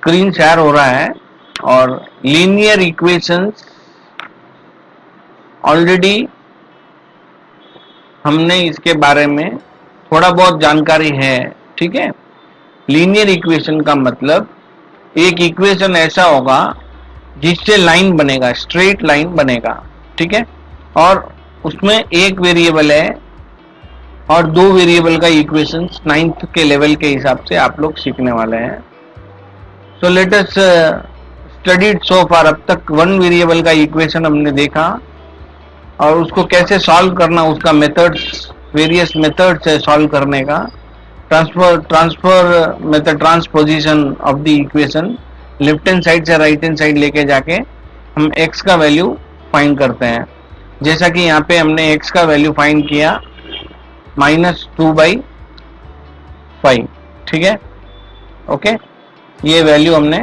Screen share हो रहा है और लीनियर इक्वेशंस ऑलरेडी हमने इसके बारे में थोड़ा बहुत जानकारी है। ठीक है, लीनियर इक्वेशन का मतलब एक इक्वेशन ऐसा होगा जिससे लाइन बनेगा, स्ट्रेट लाइन बनेगा। ठीक है, और उसमें एक वेरिएबल है और दो वेरिएबल का इक्वेशंस 9th के लेवल के हिसाब से आप लोग सीखने वाले हैं। So let us study it so far. अब तक वन वेरिएबल का इक्वेशन हमने देखा और उसको कैसे सॉल्व करना, उसका मेथड्स, वेरियस मेथड्स है सॉल्व करने का। Transfer method, transposition of the equation, left hand side से राइट हैंड साइड लेके जाके हम x का वैल्यू फाइंड करते हैं। जैसा कि यहाँ पे हमने x का वैल्यू फाइंड किया -2/5। ठीक है, ओके, ये वैल्यू हमने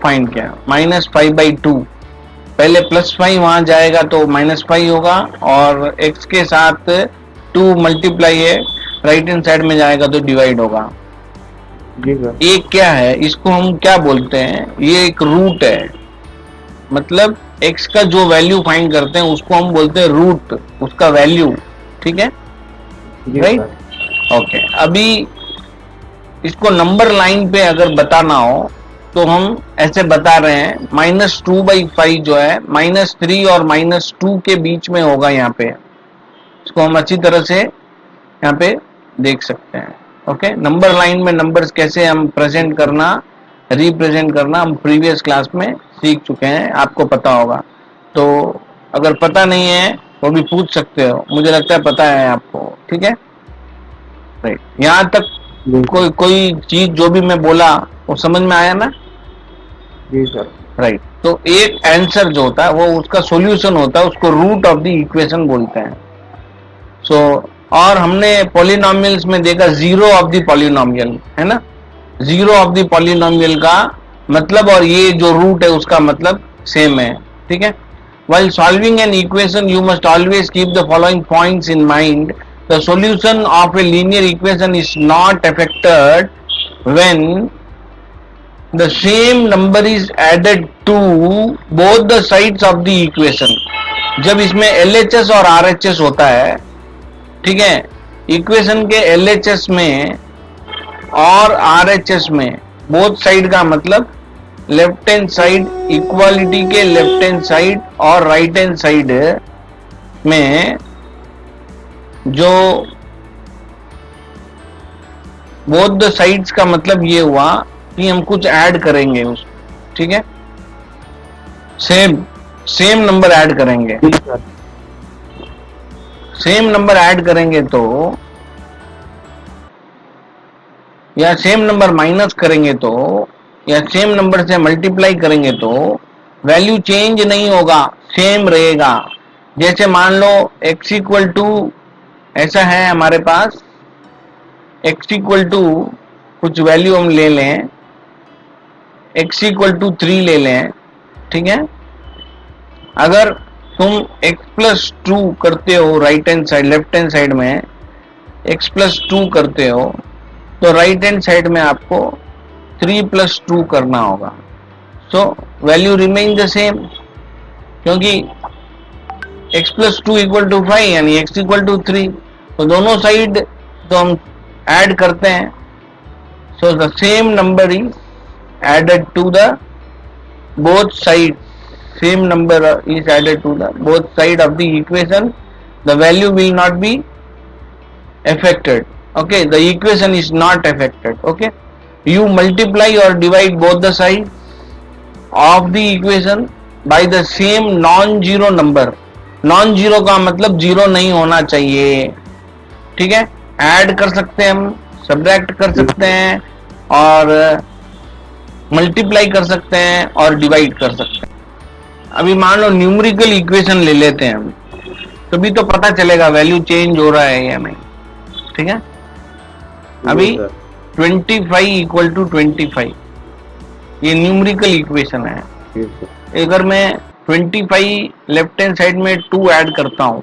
फाइंड किया -5/2। पहले +5 वहां जाएगा तो -5 होगा और x के साथ 2 मल्टीप्लाई है, राइट हैंड साइड में जाएगा तो डिवाइड होगा। ये क्या है, इसको हम क्या बोलते हैं, ये एक रूट है। मतलब x का जो वैल्यू फाइंड करते हैं उसको हम बोलते हैं रूट, उसका वैल्यू। ठीक है, राइट, ओके। अभी इसको नंबर लाइन पे अगर बताना हो तो हम ऐसे बता रहे हैं, -2/5 जो है -3 और -2 के बीच में होगा। यहाँ पे इसको हम अच्छी तरह से यहाँ पे देख सकते हैं। ओके, नंबर लाइन में नंबर्स कैसे हम प्रेजेंट करना, रिप्रेजेंट करना, हम प्रीवियस क्लास में सीख चुके हैं, आपको पता होगा। तो अगर पता नहीं है वो भी पूछ सकते हो, मुझे लगता है पता है आपको। ठीक है, राइट, यहाँ तक कोई चीज जो भी मैं बोला वो समझ में आया ना? जी सर। राइट, तो एक आंसर जो होता है वो उसका सॉल्यूशन होता है, उसको रूट ऑफ द इक्वेशन बोलते हैं। सो और हमने पॉलिनोमियल्स में देखा जीरो ऑफ द पॉलिनोमियल, है ना? जीरो ऑफ द पॉलिनोमियल का मतलब और ये जो रूट है उसका मतलब सेम है। ठीक है, while solving an equation you must always keep the following points in mind. The solution of a linear equation is not affected when the same number is added to both the sides of the equation. जब इसमें LHS और RHS होता है, ठीक है, equation के LHS में और RHS में, बोथ साइड का मतलब लेफ्ट हैंड साइड, इक्वालिटी के लेफ्ट हैंड साइड और राइट हैंड साइड में जो बोथ द साइड्स का मतलब ये हुआ कि हम कुछ ऐड करेंगे उस, ठीक है, सेम नंबर ऐड करेंगे। सेम नंबर ऐड करेंगे तो या सेम नंबर माइनस करेंगे तो या सेम नंबर से मल्टीप्लाई करेंगे तो वैल्यू चेंज नहीं होगा, सेम रहेगा। जैसे मान लो x इक्वल टू, ऐसा है हमारे पास x इक्वल टू कुछ वैल्यू हम ले लें, x इक्वल टू 3 ले लें। ठीक है, अगर तुम x+2 करते हो right hand side, left hand side में x+2 करते हो तो राइट हैंड साइड में आपको 3+2 करना होगा। So value remain the same, क्योंकि x+2 इक्वल टू 5 यानी x इक्वल टू 3, तो दोनों साइड तो हम ऐड करते हैं। So the same number is added to the both side, same number is added to the both side of the equation. The value will not be affected. Okay, the equation is not affected. Okay, you multiply or divide both the sides of the equation by the same non-zero number. Non-zero का मतलब zero नहीं होना चाहिए। ठीक है, add कर सकते हैं हम, सब्ट्रैक्ट कर सकते हैं और मल्टीप्लाई कर सकते हैं और डिवाइड कर सकते हैं। अभी मान लो न्यूमेरिकल इक्वेशन ले लेते हैं हम, तो भी तो पता चलेगा वैल्यू चेंज हो रहा है या नहीं। ठीक है, अभी 25 इक्वल टू 25 ये न्यूमेरिकल इक्वेशन है। अगर मैं 25 लेफ्ट हैंड साइड में 2 ऐड करता हूं,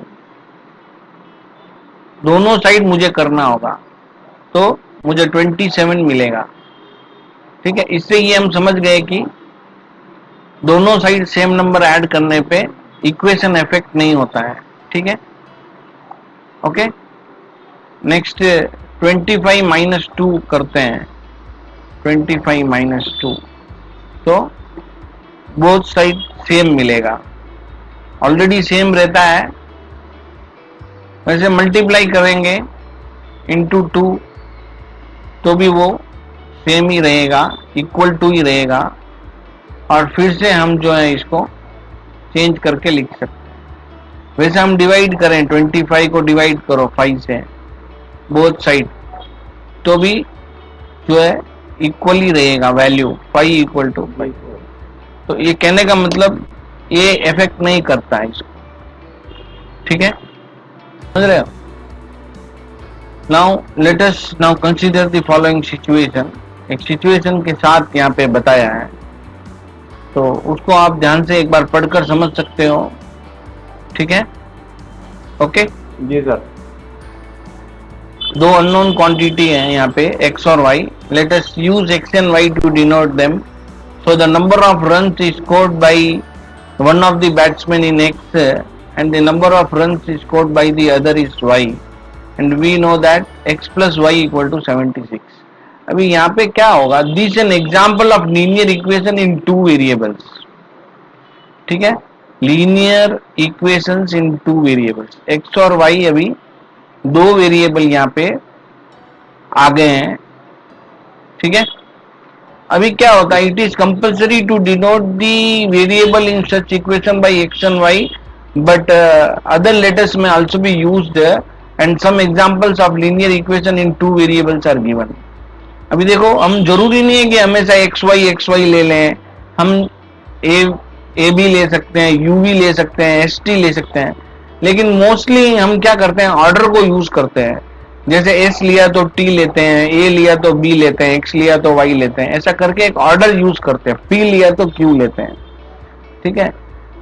दोनों साइड मुझे करना होगा तो मुझे 27 मिलेगा। ठीक है, इससे ये हम समझ गए कि दोनों साइड सेम नंबर ऐड करने पे इक्वेशन इफेक्ट नहीं होता है। ठीक है, ओके। नेक्स्ट 25 माइनस 2 करते हैं। 25 माइनस 2, तो बोथ साइड सेम मिलेगा, ऑलरेडी सेम रहता है। वैसे मल्टीप्लाई करेंगे इंटू 2 तो भी वो सेम ही रहेगा, इक्वल टू ही रहेगा। और फिर से हम जो है इसको चेंज करके लिख सकते हैं। वैसे हम डिवाइड करें, 25 को डिवाइड करो 5 से बोथ साइड, तो भी जो है इक्वल ही रहेगा वैल्यू, 5 इक्वल टू 5। तो ये कहने का मतलब ये इफेक्ट नहीं करता है इसको। ठीक है, समझ रहे हो? Now let us now consider the following situation. एक सिचुएशन के साथ यहाँ पे बताया है, तो उसको आप ध्यान से एक बार पढ़कर समझ सकते हो। ठीक है, ओके। जी सर। दो अननोन क्वांटिटी है यहाँ पे x और y। Let us use x and y to denote them. So the number of runs scored by one of the batsman in x and the number of runs scored by the other is y, and we know that x plus y equal to 76। अभी यहाँ पे क्या होगा, this an example of linear equation in two variables. ठीक है, linear equations इन two variables, x और y अभी दो वेरिएबल यहाँ पे आ गए हैं। ठीक है, अभी क्या होता है, it is compulsory to denote the variable in such equation by x and y, but other letters may also be used, and some examples of linear equation in two variables are given। अभी देखो, हम जरूरी नहीं है कि हमेशा x y ले लें, हम a भी ले सकते हैं, u भी ले सकते हैं, st ले सकते हैं, लेकिन मोस्टली हम क्या करते हैं, ऑर्डर को यूज करते हैं। जैसे s लिया तो t लेते हैं, a लिया तो b लेते हैं, x लिया तो y लेते हैं, ऐसा करके एक ऑर्डर यूज करते हैं। p लिया तो q लेते हैं। ठीक है,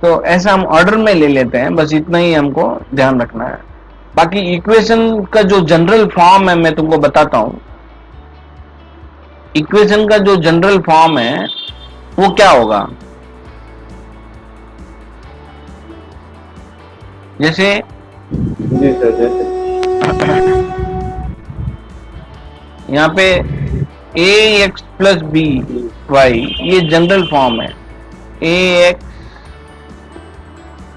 तो ऐसा हम ऑर्डर में ले लेते हैं, बस इतना ही हमको ध्यान रखना है। बाकी इक्वेशन का जो जनरल फॉर्म है मैं तुमको बताता हूं। इक्वेशन का जो जनरल फॉर्म है वो क्या होगा, जैसे जी सर, जैसे यहाँ पे ax प्लस बी वाई, ये जनरल फॉर्म है। ax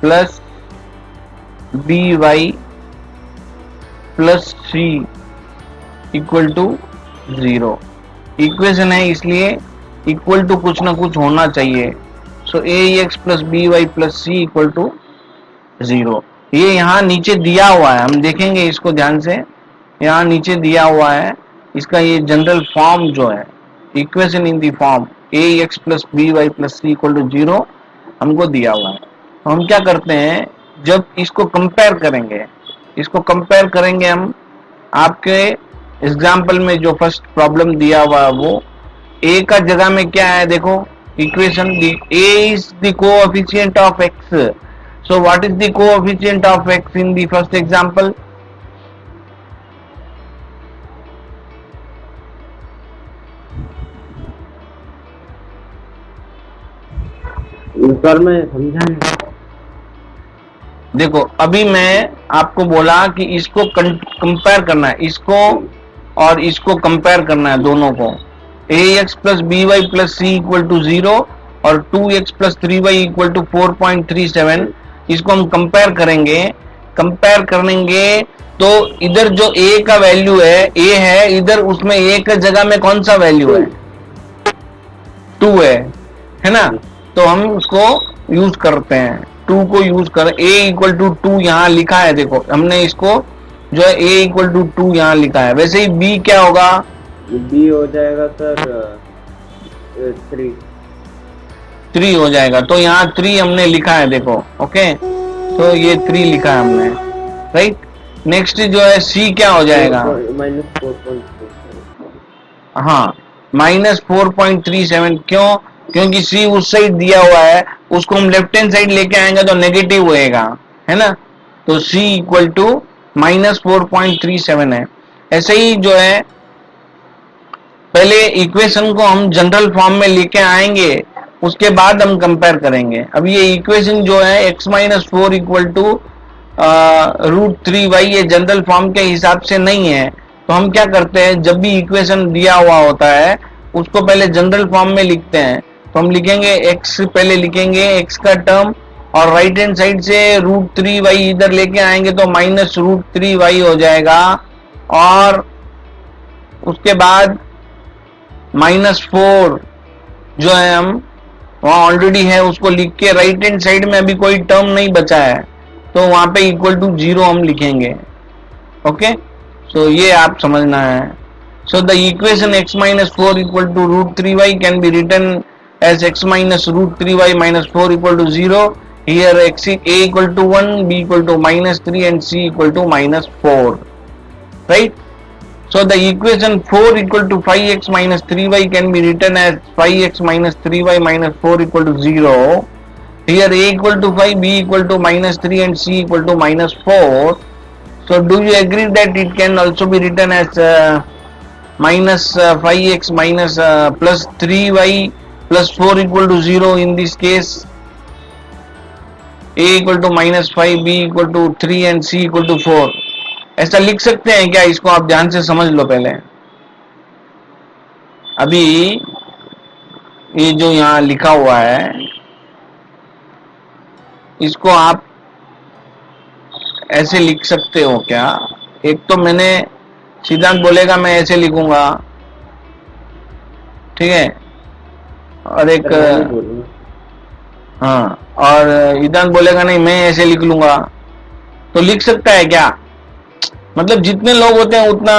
plus B Y plus C equal to 0। Equation है इसलिए इक्वल टू कुछ ना कुछ होना चाहिए। So ax plus B Y plus C equal to 0। ये यहाँ नीचे दिया हुआ है, हम देखेंगे इसको ध्यान से। यहाँ नीचे दिया हुआ है इसका ये जनरल फॉर्म जो है, equation in the form ax plus B Y plus C equal to 0 हमको दिया हुआ है। तो हम क्या करते हैं, जब इसको कंपेयर करेंगे हम आपके एग्जाम्पल में जो फर्स्ट प्रॉब्लम दिया हुआ है वो a का जगह में क्या है, देखो equation a is the coefficient of x। So what is the coefficient of x in the first example? Sir मैं समझा नहीं। देखो, अभी मैं आपको बोला कि इसको कंपेयर करना है, इसको और इसको कंपेयर करना है, दोनों को। ax plus B Y plus C equal to 0 और 2x plus 3y equal to 4.37, इसको हम कंपेयर करेंगे तो इधर जो a का वैल्यू है a है, इधर उसमें a का जगह में कौन सा वैल्यू है, 2 है ना। तो हम उसको यूज करते हैं, 2 को यूज कर, a इक्वल टू 2 यहाँ लिखा है, देखो हमने इसको जो है a इक्वल टू 2 यहाँ लिखा है। वैसे ही b क्या होगा, b हो जाएगा सर 3 हो जाएगा। तो यहाँ 3 हमने लिखा है, देखो ओके, तो ये 3 लिखा है हमने, राइट। नेक्स्ट जो है c क्या हो जाएगा, हाँ -4.37। क्यों, क्योंकि c उस साइड दिया हुआ है, उसको हम लेफ्ट हैंड साइड लेके आएंगे तो नेगेटिव होएगा, है ना। तो c इक्वल टू -4.37 है। ऐसे ही जो है पहले इक्वेशन को हम जनरल फॉर्म में लेके आएंगे, उसके बाद हम कंपेयर करेंगे। अब ये इक्वेशन जो है x minus four equal to √3y, ये जनरल फॉर्म के हिसाब से नहीं है। तो हम क्या करते हैं, जब भी इक्वेशन दिया हुआ होता है उसको पहले जनरल फॉर्म में लिखते हैं। तो हम लिखेंगे x, पहले लिखेंगे x का टर्म, और राइट हैंड साइड से √3y इधर लेके आएंगे तो माइनस √3y हो जाएगा, और उसके बाद -4 जो है हम वहां ऑलरेडी है उसको लिख के राइट हैंड साइड में अभी कोई टर्म नहीं बचा है तो वहां पे इक्वल टू 0 हम लिखेंगे। ओके, सो ये आप समझना है। So the equation x minus four equal to √3y can be written as x minus √3y minus 4 equal to 0। Here x a equal to 1, b equal to -3 and c equal to -4, right. So the equation 4 equal to 5x minus 3y can be written as 5x minus 3y minus 4 equal to 0. Here a equal to 5, b equal to -3 and c equal to -4. So do you agree that it can also be written as minus 5x minus plus 3y plus 4 equal to 0 in this case? A equal to -5, b equal to 3 and c equal to 4. ऐसा लिख सकते हैं क्या? इसको आप ध्यान से समझ लो पहले। अभी ये जो यहाँ लिखा हुआ है इसको आप ऐसे लिख सकते हो क्या? एक तो मैंने, सिद्धांत बोलेगा मैं ऐसे लिखूंगा, ठीक है, और एक हाँ, और सिद्धांत बोलेगा नहीं मैं ऐसे लिख लूंगा। तो लिख सकता है क्या? मतलब जितने लोग होते हैं उतना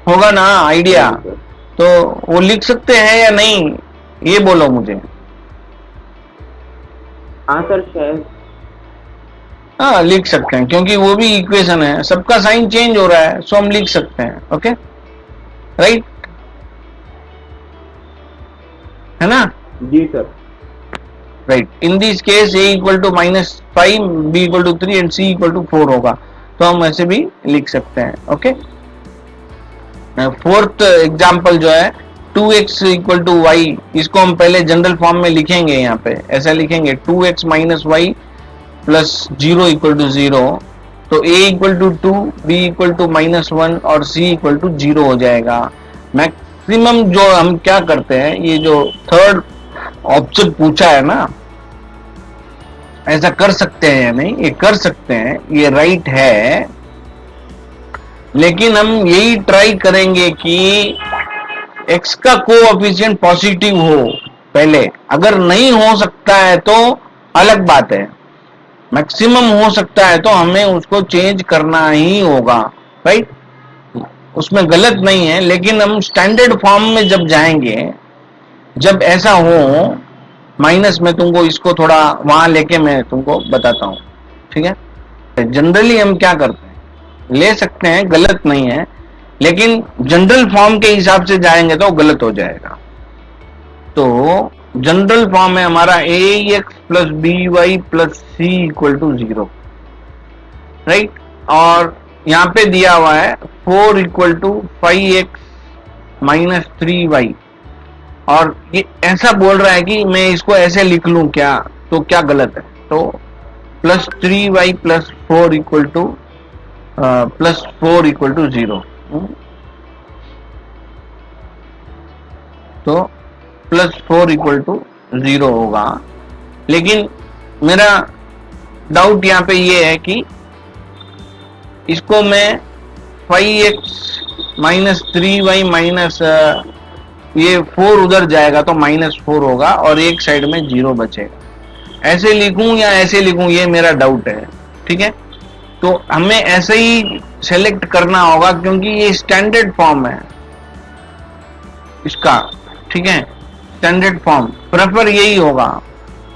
होगा ना आइडिया, तो वो लिख सकते हैं या नहीं, ये बोलो मुझे। हाँ सर शायद, हाँ लिख सकते हैं क्योंकि वो भी इक्वेशन है, सबका साइन चेंज हो रहा है, सो हम लिख सकते हैं। ओके, राइट, है ना? जी sir, right. In this case a equal to -5, b equal to 3 and c equal to 4 होगा, तो हम ऐसे भी लिख सकते हैं। ओके, फोर्थ एग्जांपल जो है 2x इक्वल टू y, इसको हम पहले जनरल फॉर्म में लिखेंगे। यहाँ पे ऐसा लिखेंगे 2x minus Y plus 0 equal to 0। तो a equal to 2, b equal to -1 और c इक्वल टू 0 हो जाएगा। मैक्सिमम जो हम क्या करते हैं, ये जो थर्ड ऑप्शन पूछा है ना, ऐसा कर सकते हैं या नहीं? ये कर सकते हैं, ये राइट है, लेकिन हम यही ट्राई करेंगे कि x का कोएफिशिएंट पॉजिटिव हो पहले। अगर नहीं हो सकता है तो अलग बात है, मैक्सिमम हो सकता है तो हमें उसको चेंज करना ही होगा, राइट, उसमें गलत नहीं है। लेकिन हम स्टैंडर्ड फॉर्म में जब जाएंगे, जब ऐसा हो माइनस में, तुमको इसको थोड़ा वहां लेके मैं तुमको बताता हूं, ठीक है। जनरली हम क्या करते हैं, ले सकते हैं, गलत नहीं है, लेकिन जनरल फॉर्म के हिसाब से जाएंगे तो गलत हो जाएगा। तो जनरल फॉर्म है हमारा ax plus B Y plus C equal to 0, right. और यहाँ पे दिया हुआ है 4 equal to 5x minus 3y, और ये ऐसा बोल रहा है कि मैं इसको ऐसे लिख लूं क्या? तो क्या गलत है? तो plus 3y plus 4 equal to plus 4 equal to 0, तो प्लस 4 इक्वल टू 0 होगा। लेकिन मेरा डाउट यहाँ पे ये है कि इसको मैं 5x माइनस 3y माइनस ये 4 उधर जाएगा तो -4 होगा और एक साइड में 0 बचेगा। ऐसे लिखूं या ऐसे लिखूं, ये मेरा डाउट है, ठीक है। तो हमें ऐसे ही सेलेक्ट करना होगा क्योंकि ये स्टैंडर्ड फॉर्म है इसका, ठीक है, स्टैंडर्ड फॉर्म प्रेफर यही होगा।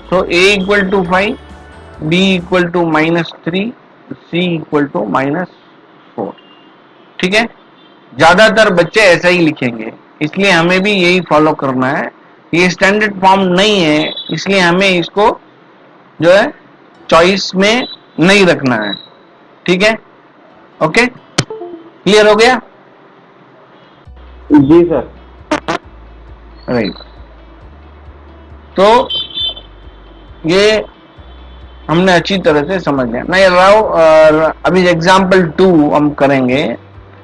तो a equal to 5, b equal to -3, c equal to -4, ठीक है। ज्यादातर बच्चे ऐसा ही लिखेंगे, इसलिए हमें भी यही फॉलो करना है। ये स्टैंडर्ड फॉर्म नहीं है, इसलिए हमें इसको जो है चॉइस में नहीं रखना है, ठीक है। ओके, क्लियर हो गया? जी सर। राइट। तो ये हमने अच्छी तरह से समझ लिया। नहीं अभी एग्जाम्पल 2 हम करेंगे।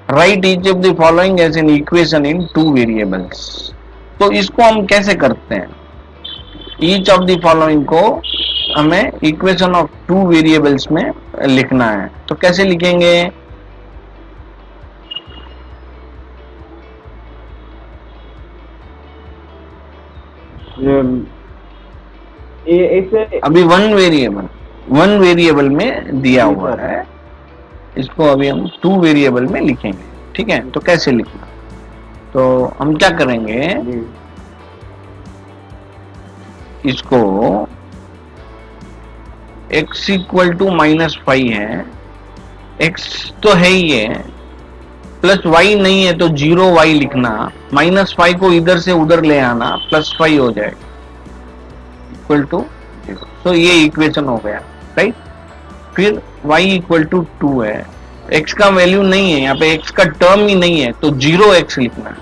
Write each of the following as an equation in 2 variables. तो इसको हम कैसे करते हैं? ईच ऑफ द फॉलोइंग को हमें इक्वेशन ऑफ 2 वेरिएबल्स में लिखना है। तो कैसे लिखेंगे? इसे अभी वन वेरिएबल में दिया हुआ है, इसको अभी हम 2 वेरिएबल में लिखेंगे। ठीक है, तो कैसे लिखना? तो हम क्या करेंगे, इसको x इक्वल टू -5 है, x तो है ही है, प्लस y नहीं है तो 0y लिखना, -5 को इधर से उधर ले आना, +5 हो जाएगा इक्वल टू 0। तो ये इक्वेशन हो गया, राइट। फिर y इक्वल टू 2 है, x का वैल्यू नहीं है यहाँ पे, x का टर्म ही नहीं है, तो 0x लिखना है।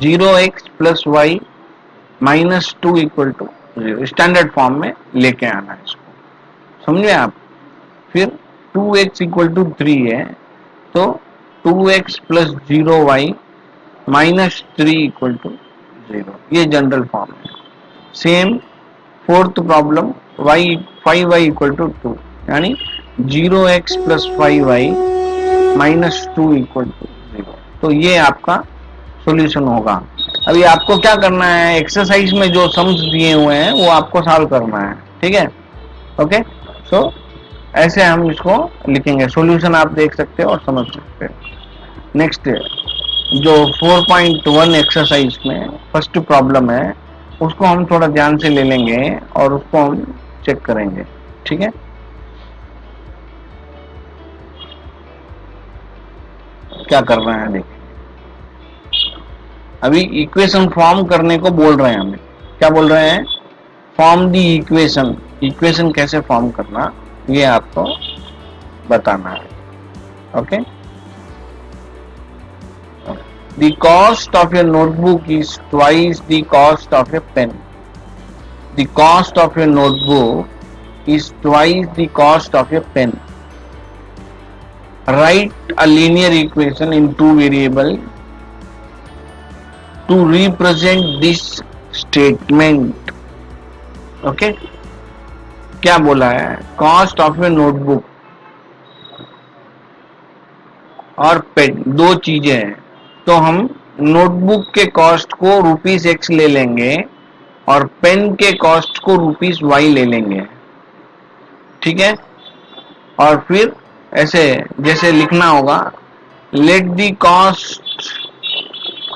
0x प्लस y minus 2 equal to 0, standard form में लेके आना है इसको, समझे आप। फिर 2x इक्वल टू 3 है, तो 2x plus 0y minus 3 equal to 0, ये जनरल फॉर्म है। Same fourth problem, 5y equal to 2, यानी 0x plus 5y minus 2 equal to 0। तो ये आपका सॉल्यूशन होगा। अभी आपको क्या करना है, एक्सरसाइज में जो सम्स दिए हुए हैं वो आपको सॉल्व करना है, ठीक है। ओके, सो ऐसे हम इसको लिखेंगे। सॉल्यूशन आप देख सकते हो और समझ सकते हो। नेक्स्ट जो 4.1 एक्सरसाइज में फर्स्ट प्रॉब्लम है, उसको हम थोड़ा ध्यान से ले लेंगे और उसको हम चेक करेंगे, ठीक है। क्या कर रहे हैं देखिए, अभी इक्वेशन फॉर्म करने को बोल रहे हैं हमें। क्या बोल रहे हैं? Form the equation. इक्वेशन कैसे फॉर्म करना, ये आपको बताना है। Okay, the cost of your notebook is twice the cost of a pen. The cost of your notebook is twice the cost of a pen. Write a linear equation in 2 variables to represent this statement. Okay? क्या बोला है? Cost of a notebook और pen, दो चीजें हैं। तो हम notebook के कॉस्ट को ₹X ले लेंगे और पेन के कॉस्ट को ₹Y ले लेंगे, ठीक है। और फिर ऐसे जैसे लिखना होगा, let the cost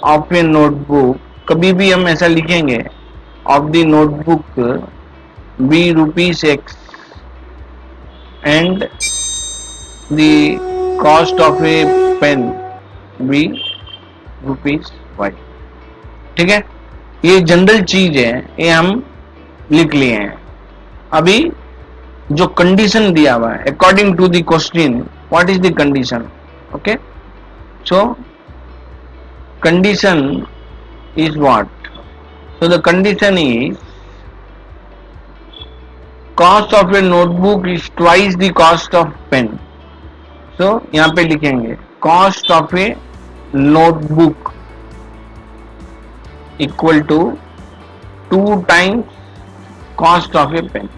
of a notebook, कभी भी हम ऐसा लिखेंगे, of the notebook be ₹X and the cost of a pen be ₹Y, ठीक है। ये जनरल चीज है, ये हम लिख लिए हैं। अभी जो कंडीशन दिया हुआ है, according to the question, what is the condition? Okay, so condition is what? So the condition is cost of a notebook is twice the cost of pen. So यहां पे लिखेंगे cost of a notebook equal to 2 times cost of a pen.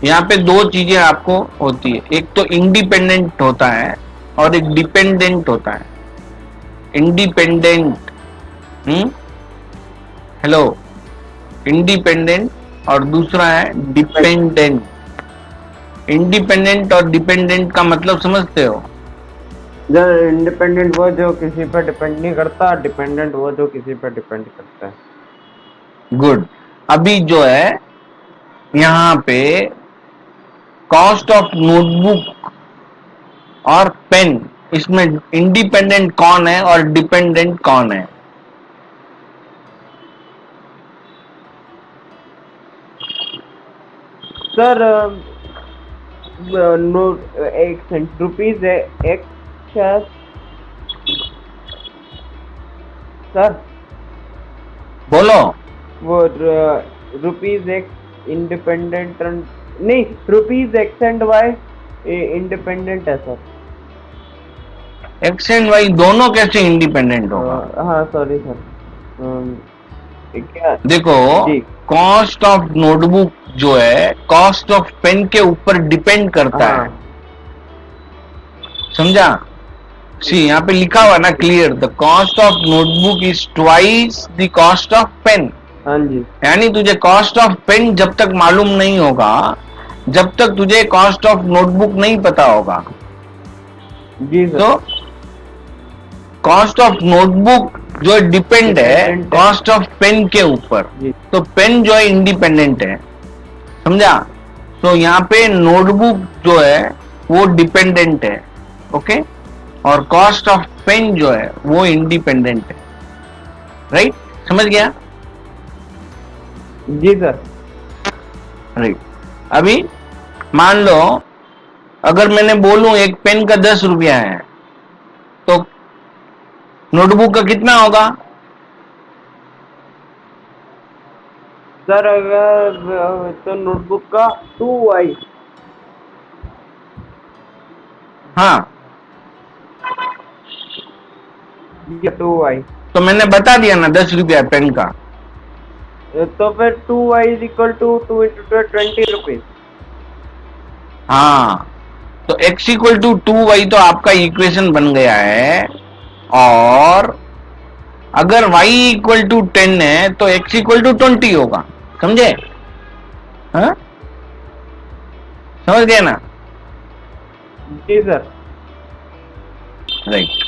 यहाँ पे दो चीजें आपको होती है, एक तो इंडिपेंडेंट होता है और एक डिपेंडेंट होता है। इंडिपेंडेंट, हेलो, इंडिपेंडेंट, और दूसरा है डिपेंडेंट। इंडिपेंडेंट और डिपेंडेंट का मतलब समझते हो? इंडिपेंडेंट वो जो किसी पर डिपेंड नहीं करता, डिपेंडेंट वो जो किसी पर डिपेंड करता है। गुड। अभी जो है यहाँ पे कॉस्ट ऑफ नोटबुक और पेन, इसमें इंडिपेंडेंट कौन है और डिपेंडेंट कौन है? सर एक ₹1 है, एक सर बोलो। वो रुपीज एक्स इंडिपेंडेंट नहीं, rupees X and Y independent है सर। एक्स एंड वाई दोनों कैसे इंडिपेंडेंट होगा? हाँ सॉरी सर, क्या? देखो, जी कॉस्ट ऑफ नोटबुक जो है कॉस्ट ऑफ पेन के ऊपर डिपेंड करता है, हाँ समझा? सी यहाँ पे लिखा हुआ ना clear, the cost of notebook is twice the cost of pen. हाँ जी यानी तुझे कॉस्ट ऑफ पेन जब तक मालूम नहीं होगा, जब तक तुझे कॉस्ट ऑफ नोटबुक नहीं पता होगा। जी सर। तो कॉस्ट ऑफ नोटबुक जो डिपेंड है Dependent है। कॉस्ट ऑफ पेन के ऊपर, जी तो पेन जो है इंडिपेंडेंट है, समझा? तो यहाँ पे नोटबुक जो है वो डिपेंडेंट है, ओके, और कॉस्ट ऑफ पेन जो है वो इंडिपेंडेंट है, राइट? समझ गया? जी सर। राइट। अभी मान लो अगर मैंने बोलूं एक पेन का 10 रुपया है, तो नोटबुक का कितना होगा? सर अगर तो नोटबुक का 2y। हाँ, 2y तो मैंने बता दिया ना 10 रुपया पेन का। तो फिर 2y is equal to 2 into 20 rupees. हाँ, तो x इक्वल टू 2y तो आपका इक्वेशन बन गया है, और अगर y इक्वल टू 10 है तो x इक्वल टू 20 होगा, समझे? हाँ, समझ गए ना? जी सर। राइट।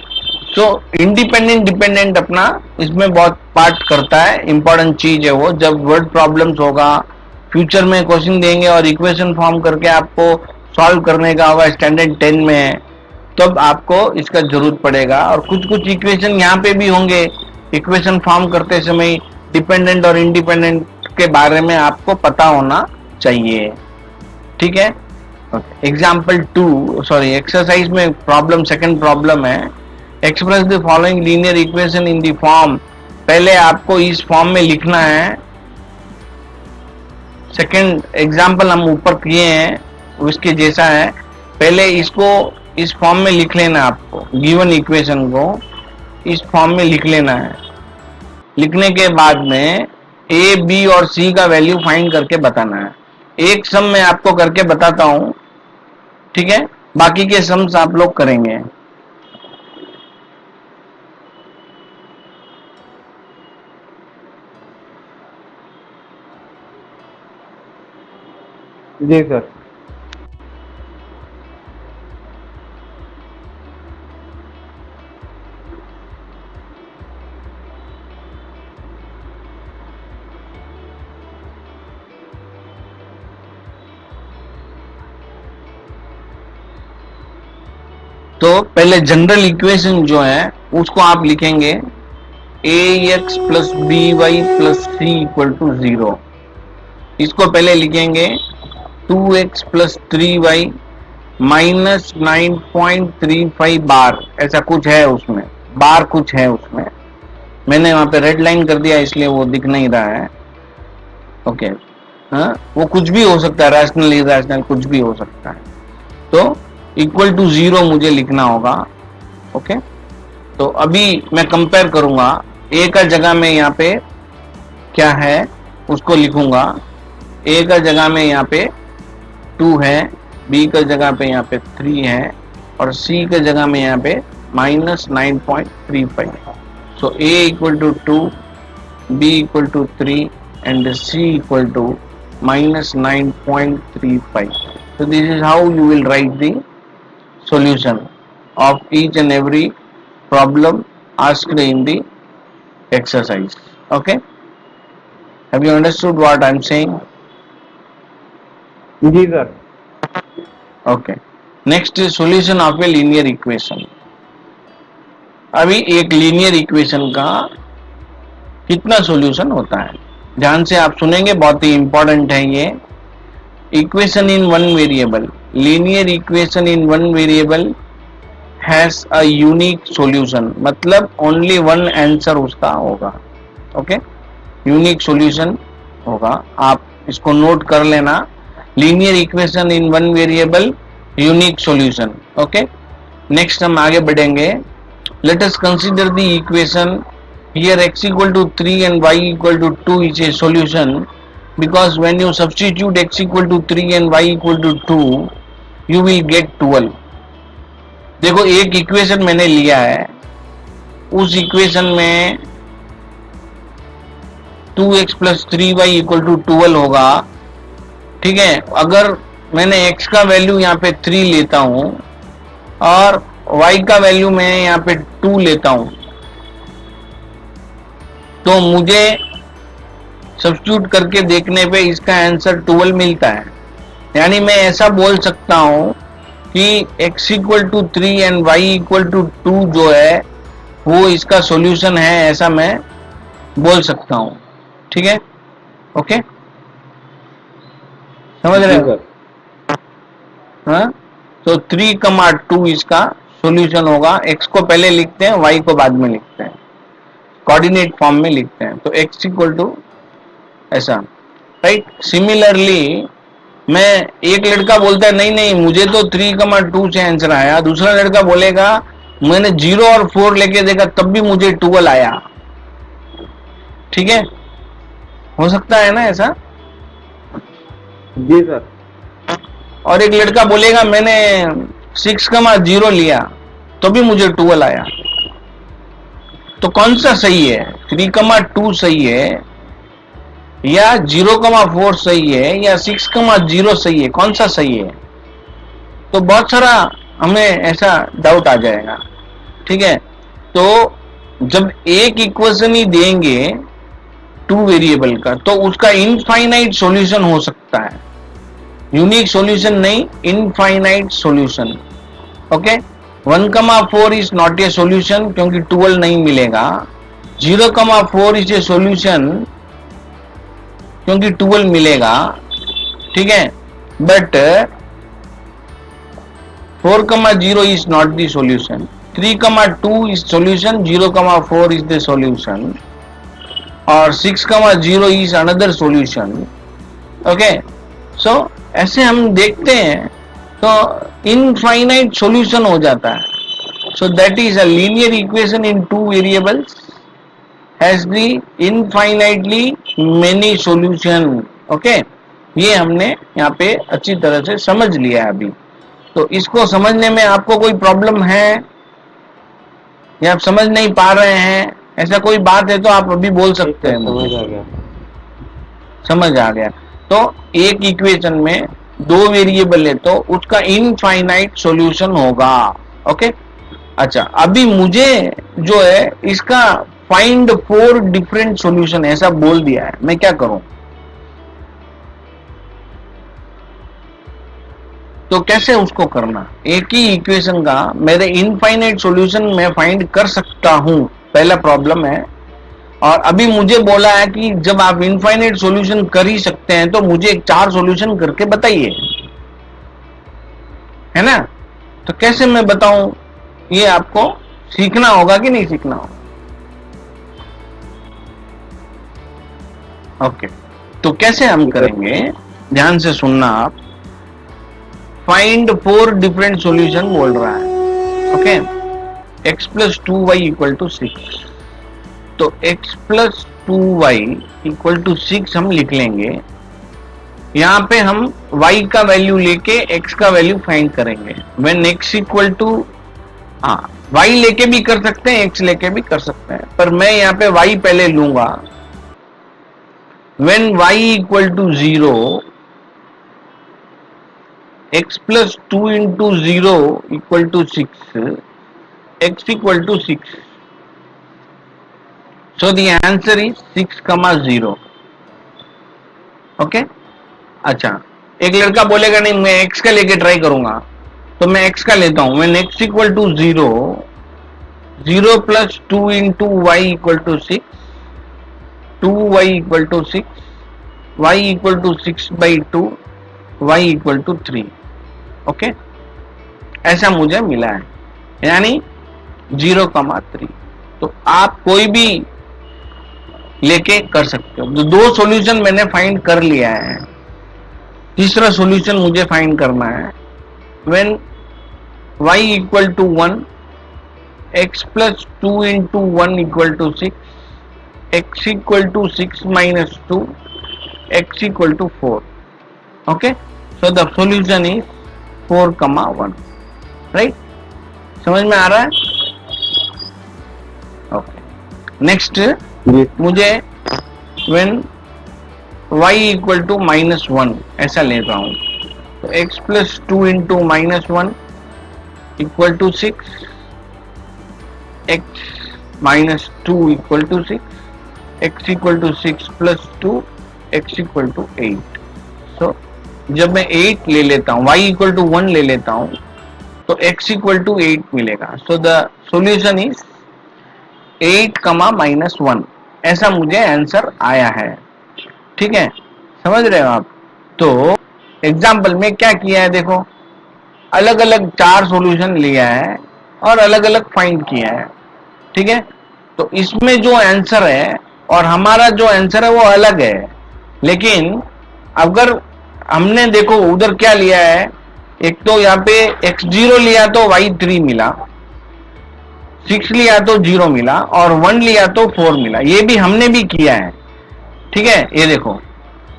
तो इंडिपेंडेंट डिपेंडेंट अपना इसमें बहुत पार्ट करता है, इंपॉर्टेंट चीज है वो। जब वर्ड प्रॉब्लम्स होगा, फ्यूचर में क्वेश्चन देंगे और इक्वेशन फॉर्म करके आपको सॉल्व करने का होगा स्टैंडर्ड 10 में, तब आपको इसका जरूरत पड़ेगा। और कुछ कुछ इक्वेशन यहाँ पे भी होंगे, इक्वेशन फॉर्म करते समय डिपेंडेंट और इंडिपेंडेंट के बारे में आपको पता होना चाहिए, ठीक है? एग्जाम्पल 2, सॉरी एक्सरसाइज में प्रॉब्लम, सेकंड प्रॉब्लम है, express the following linear equation in the form. पहले आपको इस फॉर्म में लिखना है। सेकंड एग्जाम्पल हम ऊपर किए हैं उसके जैसा है, पहले इसको इस फॉर्म में लिख लेना, आपको गिवन इक्वेशन को इस फॉर्म में लिख लेना है। लिखने के बाद में ए, बी और सी का वैल्यू फाइंड करके बताना है। एक सम मैं आपको करके बताता हूं, ठीक है? बाकी के सम्स आप लोग करेंगे। जी सर। तो पहले जनरल इक्वेशन जो है उसको आप लिखेंगे ax plus B Y plus C equal to 0। इसको पहले लिखेंगे 2x प्लस 3y माइनस 9.35 बार, ऐसा कुछ है उसमें, बार कुछ है उसमें, मैंने वहां पे रेड लाइन कर दिया इसलिए वो दिख नहीं रहा है, ओके। हाँ, वो कुछ भी हो सकता है, रैशनल इरैशनल कुछ भी हो सकता है। तो इक्वल टू 0 मुझे लिखना होगा, ओके। तो अभी मैं कंपेयर करूंगा, ए का जगह में यहाँ पे क्या है उसको लिखूंगा। ए का जगह में यहाँ पे 2 है, बी का जगह पे यहाँ पे 3 है, और सी का जगह में यहाँ पे minus 9.35। So A equal to 2, B equal to 3 and C equal to minus 9.35. So this is how you will write the solution of each and every problem asked in the exercise. Okay, have you understood what I am saying? जी sir. Okay, next is solution of a linear equation. अभी एक linear equation का कितना solution होता है, ध्यान से आप सुनेंगे, बहुत ही इंपॉर्टेंट है ये। Equation in one variable, linear equation in one variable has a unique solution, मतलब ओनली वन आंसर उसका होगा, ओके। यूनिक सॉल्यूशन होगा। आप इसको नोट कर लेना, linear equation in one variable unique solution. Okay, next हम आगे बढ़ेंगे। Let us consider the equation here x equal to 3 and y equal to 2 is a solution because when you substitute x equal to 3 and y equal to 2 you will get 12। देखो एक equation मैंने लिया है, उस equation में 2x plus 3y equal to 12 होगा। ठीक है, अगर मैंने x का वैल्यू यहाँ पे 3 लेता हूं और y का वैल्यू मैं यहाँ पे 2 लेता हूं तो मुझे सब्स्टिट्यूट करके देखने पे इसका आंसर 12 मिलता है। यानी मैं ऐसा बोल सकता हूं कि x equal to 3 and y equal to 2 जो है वो इसका सॉल्यूशन है, ऐसा मैं बोल सकता हूं। ठीक है, ओके, समझ रहे हो? हाँ, तो 3,2 इसका सॉल्यूशन होगा। x को पहले लिखते हैं, y को बाद में लिखते हैं, कोऑर्डिनेट फॉर्म में लिखते हैं। तो x इक्वल टू ऐसा, राइट। सिमिलरली मैं, एक लड़का बोलता है नहीं नहीं मुझे तो 3,2 से आंसर आया, दूसरा लड़का बोलेगा मैंने 0 और 4 लेके देखा तब भी मुझे 12 आया। ठीक है, हो सकता है ना ऐसा? जी सर। और एक लड़का बोलेगा मैंने 6,0 लिया तो भी मुझे 12 आया। तो कौन सा सही है? 3,2 सही है या 0,4 सही है या 6,0 सही है? कौन सा सही है? तो बहुत सारा हमें ऐसा डाउट आ जाएगा। ठीक है, तो जब एक इक्वेशन ही देंगे 2 वेरिएबल का तो उसका इनफाइनाइट सॉल्यूशन हो सकता है, यूनिक सॉल्यूशन नहीं, infinite solution. Okay, 1,4 is not a solution क्योंकि 12 नहीं मिलेगा। 0,4 इज ए सॉल्यूशन क्योंकि 12 मिलेगा। ठीक है, but 4,0 is not the solution. 3,2 is solution, 0,4 is the solution और 6,0 इज अनदर सॉल्यूशन। ओके, सो ऐसे हम देखते हैं तो इनफाइनाइट सॉल्यूशन हो जाता है। So that is a linear equation in 2 variables has the infinitely many solution. Okay, ये हमने यहाँ पे अच्छी तरह से समझ लिया है अभी। तो इसको समझने में आपको कोई प्रॉब्लम है या आप समझ नहीं पा रहे हैं, ऐसा कोई बात है तो आप अभी बोल सकते हैं। समझ आ गया, समझ आ गया। तो एक इक्वेशन में 2 वेरिएबल है तो उसका इनफाइनाइट सॉल्यूशन होगा। ओके, अच्छा, अभी मुझे जो है इसका फाइंड 4 डिफरेंट सॉल्यूशन ऐसा बोल दिया है, मैं क्या करूं? तो कैसे उसको करना? एक ही इक्वेशन का मेरे इनफाइनाइट सॉल्यूशन मैं फाइंड कर सकता हूं, पहला प्रॉब्लम है। और अभी मुझे बोला है कि जब आप इनफाइनाइट सॉल्यूशन कर ही सकते हैं तो मुझे 4 सॉल्यूशन करके बताइए, है ना? तो कैसे मैं बताऊं, ये आपको सीखना होगा कि नहीं सीखना होगा? ओके, तो कैसे हम करेंगे, ध्यान से सुनना आप। फाइंड 4 डिफरेंट सॉल्यूशन बोल रहा है। Okay, x plus 2y equal to 6। तो x plus 2y equal to 6 हम लिख लेंगे। यहां पे हम y का वैल्यू लेके x का वैल्यू फाइंड करेंगे। व्हेन x इक्वल टू, हाँ, y लेके भी कर सकते हैं, x लेके भी कर सकते हैं, पर मैं यहाँ पे y पहले लूंगा। when y equal to 0, x plus 2 into 0 equal to 6, x equal to 6. So the answer is 6,0. Okay, अच्छा, एक लड़का बोलेगा नहीं मैं x का लेके ट्राई करूंगा, तो मैं x का लेता हूं। when x equal to 0, 0 plus 2 into y equal to 6, 2y equal to 6, y equal to 6 by 2, y equal to 3। Okay, ऐसा मुझे मिला है, यानी 0,3। तो आप कोई भी लेके कर सकते हो। तो दो सॉल्यूशन मैंने फाइंड कर लिया है, तीसरा सॉल्यूशन मुझे फाइंड करना है। When y equal to 1, x plus 2 into 1 equal to 6, x equal to 6 minus 2, x equal to 4। Okay, so the solution is 4, 1। Right, समझ में आ रहा है? ओके, नेक्स्ट मुझे व्हेन y इक्वल टू -1 ऐसा ले रहा हूं, तो x plus 2 into -1 equal to 6, x minus 2 equal to 6, x equal to 6 plus 2, x equal to 8। सो जब मैं 8 ले लेता हूँ, y इक्वल टू 1 ले लेता हूँ, तो x इक्वल टू 8 मिलेगा। सो द सॉल्यूशन इज 8, -1। ऐसा मुझे आंसर आया है। ठीक है, समझ रहे हो आप? तो एग्जाम्पल में क्या किया है, देखो, अलग अलग 4 सॉल्यूशन लिया है और अलग अलग फाइंड किया है। ठीक है, तो इसमें जो आंसर है और हमारा जो आंसर है वो अलग है। लेकिन अगर हमने देखो उधर क्या लिया है, एक तो यहाँ पे x0 लिया तो y3 मिला, 6 लिया तो 0 मिला, और 1 लिया तो 4 मिला। ये भी हमने भी किया है। ठीक है, ये देखो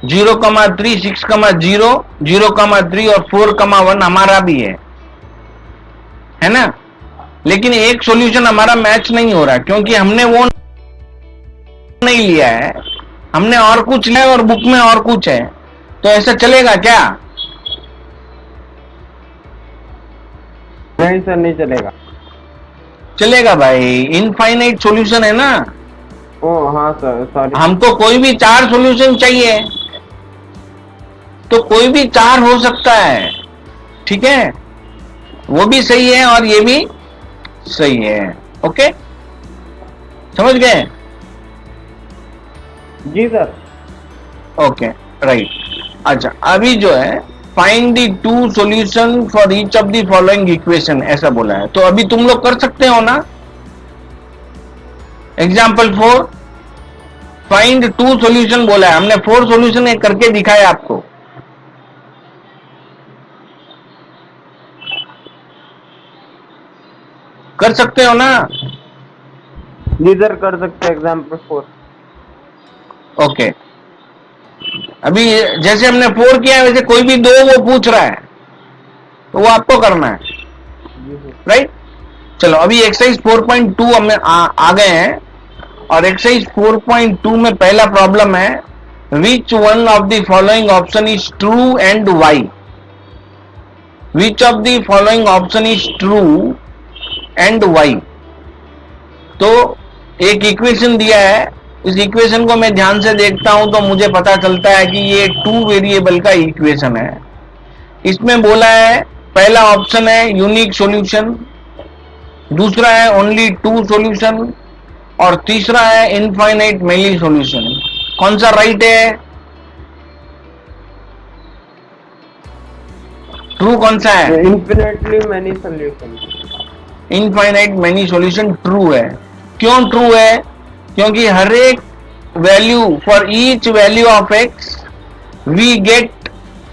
0,3, 6,0, 0,3 और 4,1 हमारा भी है ना। लेकिन एक सॉल्यूशन हमारा मैच नहीं हो रहा क्योंकि हमने वो नहीं लिया है, हमने और कुछ लिया है और बुक में और कुछ है। तो ऐसा चलेगा क्या? नहीं सर, नहीं चलेगा। चलेगा भाई, इनफाइनाइट सॉल्यूशन है ना। ओ हाँ सर, सॉरी। हमको कोई भी 4 सॉल्यूशन चाहिए, तो कोई भी 4 हो सकता है। ठीक है, वो भी सही है और ये भी सही है। ओके, समझ गए? जी सर। Okay, right. अच्छा, अभी जो है find the 2 solution for each of the following equation ऐसा बोला है। तो अभी तुम लोग कर सकते हो ना। एग्जाम्पल 4, फाइंड 2 सॉल्यूशन बोला है, हमने 4 सॉल्यूशन करके दिखाया आपको। कर सकते हो ना? जी सर, कर सकते हैं। एग्जाम्पल 4। ओके, अभी जैसे हमने 4 किया है वैसे कोई भी 2 वो पूछ रहा है तो वो आपको करना है। जी सर। राइट, चलो अभी एक्सरसाइज 4.2 हमें आ गए हैं, और एक्सरसाइज 4.2 में पहला प्रॉब्लम है, which one of the following option is true and why. Which of the following option is true and why. तो एक इक्वेशन दिया है, इस इक्वेशन को मैं ध्यान से देखता हूं तो मुझे पता चलता है कि ये 2 वेरिएबल का इक्वेशन है। इसमें बोला है पहला ऑप्शन है यूनिक सॉल्यूशन, दूसरा है ओनली 2 सॉल्यूशन, और तीसरा है इनफाइनाइट मेनी सॉल्यूशन। कौन सा राइट है? ट्रू कौन सा है? Infinitely many solution. Infinite many solution true है। क्यों ट्रू है? क्योंकि हर एक value, for each value of x we get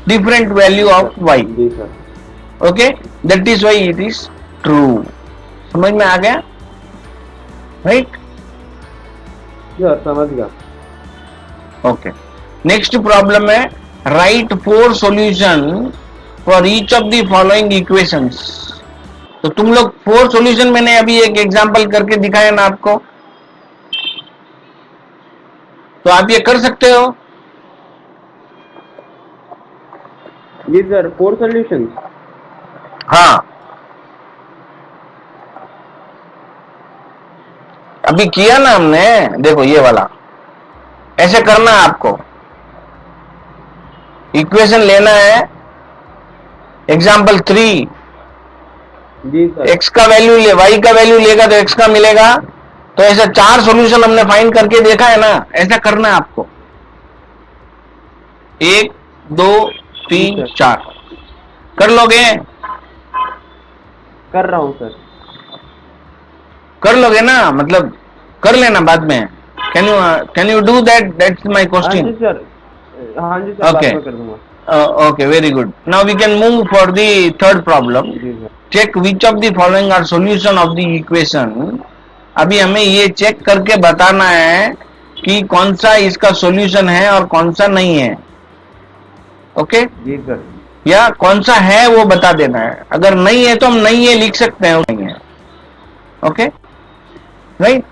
different value of y। जी sir. Okay, that is why it is true. समझ में आ गया? राइट, समझ गया। ओके, नेक्स्ट प्रॉब्लम है, right 4 solution for each of the following equations. तो तुम लोग 4 सॉल्यूशन मैंने अभी एक एग्जांपल करके दिखाया ना आपको, तो आप ये कर सकते हो। जी सर, 4 सॉल्यूशंस। हाँ, अभी किया ना हमने, देखो ये वाला ऐसे करना है आपको। इक्वेशन लेना है, एग्जाम्पल 3, जी सर। x का वैल्यू ले, y का वैल्यू लेगा तो x का मिलेगा। तो ऐसे 4 सॉल्यूशन हमने फाइंड करके देखा है ना, ऐसा करना है आपको। 1, 2, 3, 4 कर लोगे? कर रहा हूँ सर। कर लोगे ना, मतलब कर लेना बाद में। Can you do that? That's my हाँ जी question. सर, हाँ जी सर, बाद Okay. में कर दूंगा। Okay, very good. Now we can move for the third problem. जी sir. Check which of the following are solution of the equation. अभी हमें ये चेक करके बताना है कि कौन सा इसका सॉल्यूशन है और कौन सा नहीं है. ओके जी सर। या कौन सा है वो बता देना है. अगर नहीं है तो हम नहीं है लिख सकते हैं, नहीं है. Okay right.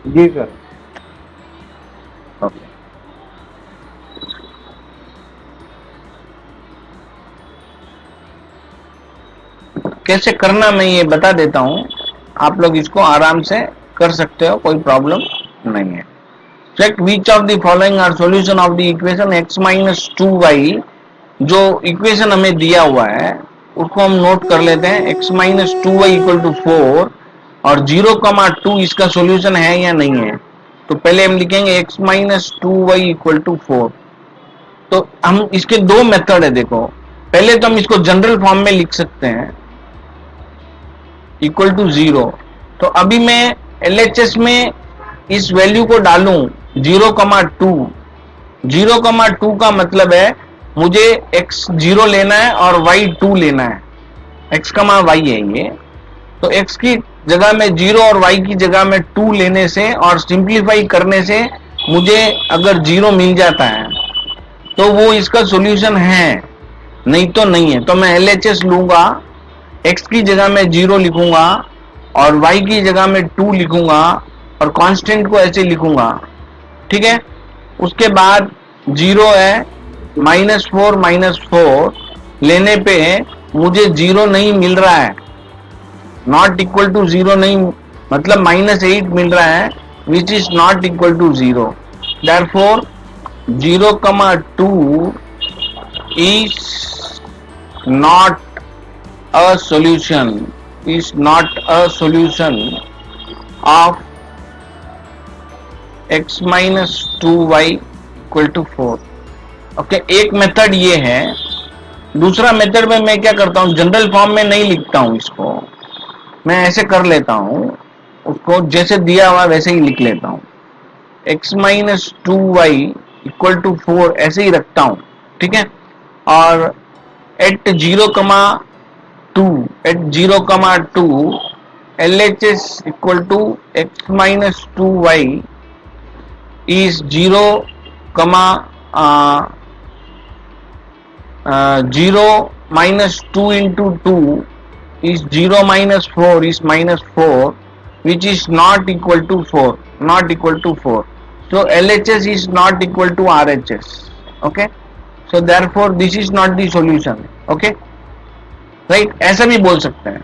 जी सर। ओके कैसे करना मैं ये बता देता हूं. आप लोग इसको आराम से कर सकते हो, कोई प्रॉब्लम नहीं है. Check which of the following are solution of the equation x minus 2y. जो इक्वेशन हमें दिया हुआ है उसको हम नोट कर लेते हैं. x minus 2y equal to 4 और 0,2 इसका सॉल्यूशन है या नहीं है. तो पहले हम लिखेंगे x minus 2y equal to 4. तो हम इसके दो मेथड है. देखो पहले तो हम इसको जनरल फॉर्म में लिख सकते हैं इक्वल टू 0. तो अभी मैं LHS में इस वैल्यू को डालूं 0,2. 0,2 का मतलब है मुझे x 0 लेना है और y 2 लेना है. x कमा y है ये. तो x की जगह में 0 और y की जगह में 2 लेने से और सिंप्लीफाई करने से मुझे अगर 0 मिल जाता है तो वो इसका सॉल्यूशन है, नहीं तो नहीं है. तो मैं LHS लूंगा, x की जगह में 0 लिखूंगा और y की जगह में 2 लिखूंगा और कांस्टेंट को ऐसे लिखूंगा. ठीक है. उसके बाद 0 है -4 लेने पे मुझे 0 नहीं मिल रहा है. नॉट इक्वल टू 0 नहीं, मतलब -8 मिल रहा है which is not equal to 0. Therefore 0,2 is not a solution, is not a solution of x minus 2y equal to 4. Okay एक मेथड ये है. दूसरा मेथड में मैं क्या करता हूँ, जनरल फॉर्म में नहीं लिखता हूँ इसको, मैं ऐसे कर लेता हूँ, उसको जैसे दिया हुआ वैसे ही लिख लेता हूँ. x minus 2y equal to 4 ऐसे ही रखता हूँ. ठीक है. और at 0,2 LHS equal to x minus 2y is 0, 0 minus 2 into 2 is 0 minus 4 is minus 4 which is not equal to 4, not equal to 4. So LHS is not equal to RHS. Okay. So therefore this is not the solution. Okay. Right. ऐसा भी बोल सकते हैं.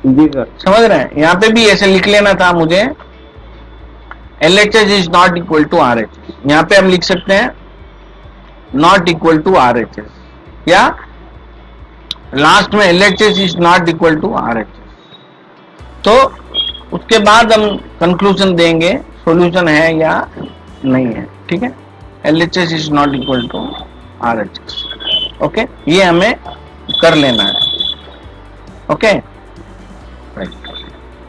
जी sir. समझ रहे हैं. यहाँ पे भी ऐसे लिख लेना था मुझे, LHS is not equal to RHS. यहाँ पे हम लिख सकते हैं not equal to RHS या लास्ट में LHS is not equal to RHS. तो उसके बाद हम कंक्लूजन देंगे सॉल्यूशन है या नहीं है. ठीक है. LHS is not equal to RHS. Okay ये हमें कर लेना है. ओके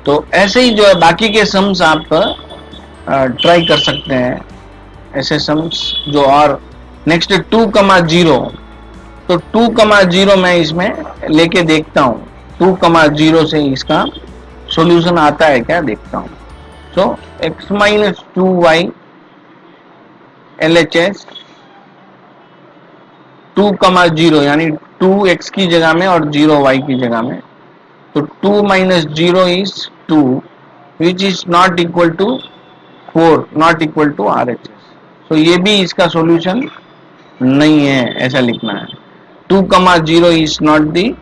तो ऐसे ही जो है बाकी के सम्स आप ट्राई कर सकते हैं. ऐसे सम्स जो और नेक्स्ट 2,0 तो 2,0 मैं इसमें लेके देखता हूँ. 2,0 से इसका सॉल्यूशन आता है क्या देखता हूँ. सो x माइनस 2y LHS 2,0 यानी 2x की जगह में और 0y की जगह में. तो 2 minus 0 is 2 which is not equal to 4, not equal to RHS. So ये भी इसका सॉल्यूशन नहीं है, ऐसा लिखना है. 2,0 is not the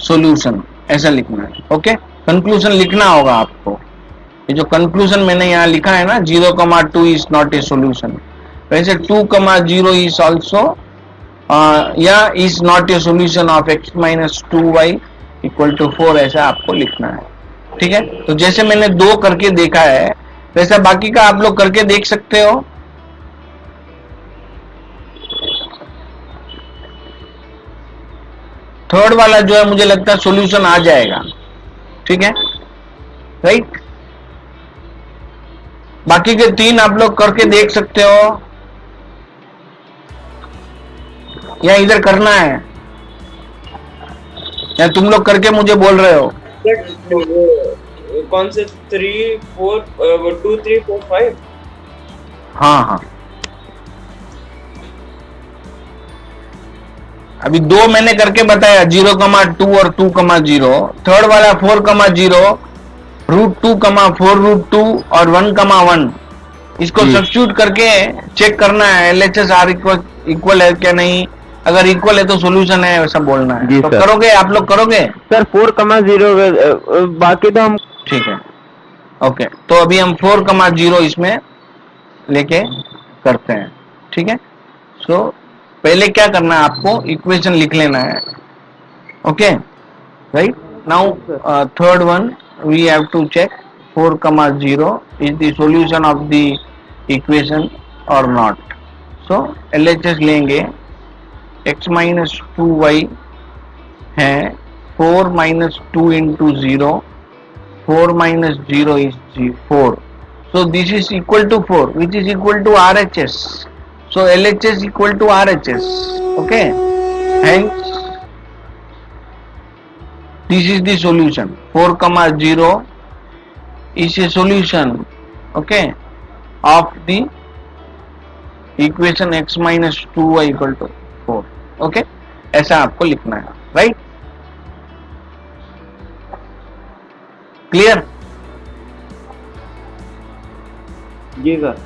solution, ऐसा लिखना है. ओके कंक्लूजन लिखना होगा आपको. ये जो कंक्लूजन मैंने यहाँ लिखा है ना 0,2 is not a solution, वैसे 2,0 is also या is not a solution of x minus 2y equal to 4 ऐसा आपको लिखना है. ठीक है. तो जैसे मैंने 2 करके देखा है वैसा बाकी का आप लोग करके देख सकते हो. थर्ड वाला जो है मुझे लगता है सॉल्यूशन आ जाएगा. ठीक है. राइट. बाकी के 3 आप लोग करके देख सकते हो या इधर करना है, या तुम लोग करके मुझे बोल रहे हो? कौन से 3 4 2 3 4 5? हाँ हाँ, अभी 2 मैंने करके बताया, 0,2 और 2,0। थर्ड वाला 4,0, √2,4√2 और 1,1। इसको सब्स्टिट्यूट करके चेक करना है LHS R इक्वल है क्या नहीं। अगर इक्वल है तो सॉल्यूशन है, वैसा बोलना है। तो करोगे, आप लोग करोगे सर 4,0 बाकी तो हम ठीक है। ओके, तो अभी हम 4,0 इसमें लेके करते हैं, ठीक है। सो पहले क्या करना है, आपको इक्वेशन लिख लेना है। Okay, right now third one we have to check 4,0 is the solution of the equation और नॉट। सो LHS लेंगे, x माइनस 2y है 4 minus 2 into 0, 4 minus 0 is 4. So this is equal to 4, which is equal to RHS. So LHS equal to RHS. Okay. Hence, this is the solution. 4,0 is a solution. Okay. Of the equation x minus 2y equal to 4. Okay. ऐसा आपको लिखना है, right? Clear? जी sir.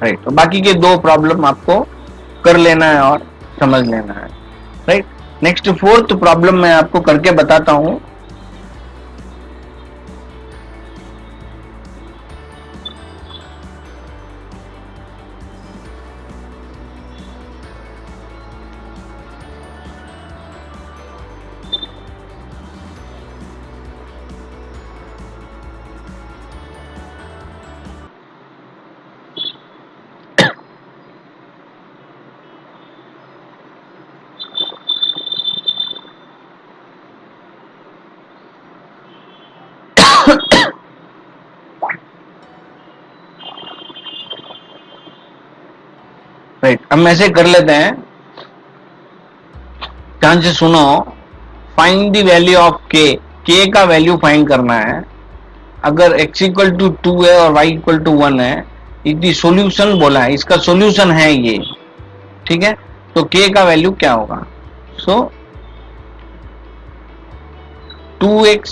Right, तो बाकी के 2 problem आपको कर लेना है और समझ लेना है, राइट। नेक्स्ट 4th प्रॉब्लम मैं आपको करके बताता हूं। राइट, हम ऐसे कर लेते हैं, ध्यान से सुनो। फाइंड द वैल्यू ऑफ के का वैल्यू फाइंड करना है। अगर x इक्वल टू 2 है और y इक्वल टू 1 है, इसकी सॉल्यूशन बोला है, इसका सॉल्यूशन है ये, ठीक है। तो k का वैल्यू क्या होगा? So 2x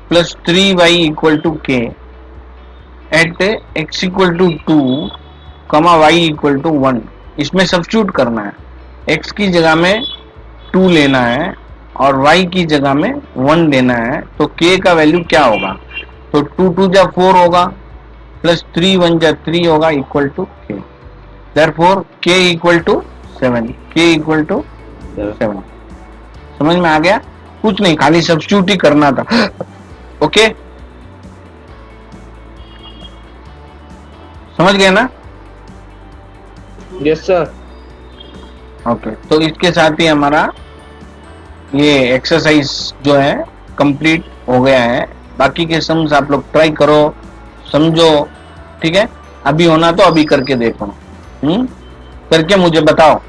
plus 3y equal to k at x equal to 2 y equal to 1। इसमें सब्स्टिट्यूट करना है, x की जगह में 2 लेना है और y की जगह में 1 देना है। तो k का वैल्यू क्या होगा? तो 2 2 जा 4 होगा, प्लस 3 1 जा 3 होगा, equal to k। Therefore k equal to 7, k equal to 7। समझ में आ गया? कुछ नहीं, खाली सब्स्टिट्यूट ही करना था। ओके, समझ गए ना? Yes sir. ओके, तो इसके साथ ही हमारा ये एक्सरसाइज जो है कंप्लीट हो गया है। बाकी के सम्स आप लोग ट्राई करो, समझो, ठीक है। अभी होना तो अभी करके देखो, करके मुझे बताओ।